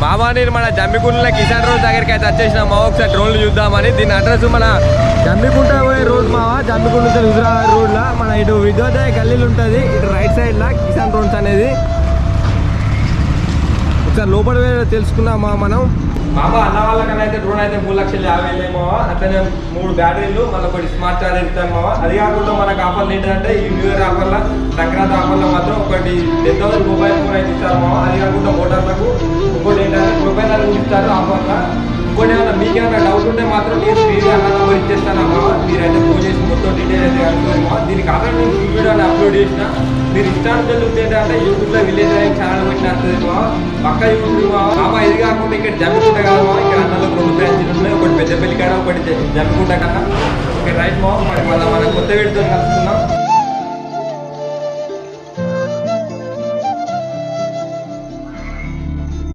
మామా నేను మన జమ్మికుంటలో కిసాన్ రోడ్ దగ్గరికి అయితే వచ్చేసిన మా ఒకసారి డ్రోన్లు చూద్దామని. దీని అడ్రస్ మన జమ్మికుంట పోయే రోడ్ మావా, జమ్మికుంట నుంచి హుజురాబాద్ రోడ్లో మన ఇటు విద్యోదయ గల్లీలు ఉంటుంది, ఇటు రైట్ సైడ్లో కిసాన్ డ్రోన్స్ అనేది. ఒకసారి లోపల తెలుసుకుందామా మనం. మామ అన్న వాళ్ళకన్నా అయితే డ్రోన్ అయితే 3,50,000 మావా. అట్లనే 3 బ్యాటరీలు, మళ్ళీ ఒకటి స్మార్ట్ చార్జర్ ఇస్తాను మావా. అది కాకుండా మనకు ఆఫర్లు ఏంటంటే ఈ న్యూ ఇయర్ ఆఫర్లో, సంక్రాంతి ఆఫర్లో మాత్రం ఒకటి 10,000 మొబైల్ ఫోన్ అయితే ఇస్తారు మావా. అది కాకుండా మోటార్లకు ఇంకోటి ఏంటంటే మొబైల్ అని ఇస్తారు ఆఫర్లో. ఇంకోటి ఏమన్నా మీకేమైనా డౌట్ ఉంటే మాత్రం నేను స్క్రీన్ అన్న నెంబర్ ఇచ్చేస్తాను మావా. మీరైతే ఫోన్ చేసి మొత్తం డీటెయిల్ అయితే కనుక్కోండి మావా. దీనికి ఆల్రెడీ నేను ఫుల్ వీడియో అప్లోడ్ చేసిన. మీరు ఇష్టానికి చూస్తే ఏంటంటే యూట్యూబ్లో విలేజ్ డ్రైవింగ్ ఛానల్ పెట్టినది మావా. పక్క యూట్యూబ్ మావా. ఇది కాకుండా ఇక్కడ జమ్మికుంట కాదు మావా, ఇక్కడ అన్నలో 2 బ్రాంచ్లు ఉన్నాయి. ఒకటి పెద్దపల్లి కాడ, ఒకటి జమ్మికుంట కన్నా. ఓకే రైట్ మావా. మరి మళ్ళీ మనం కొత్త వీడియోతో కలుసుకుందాం.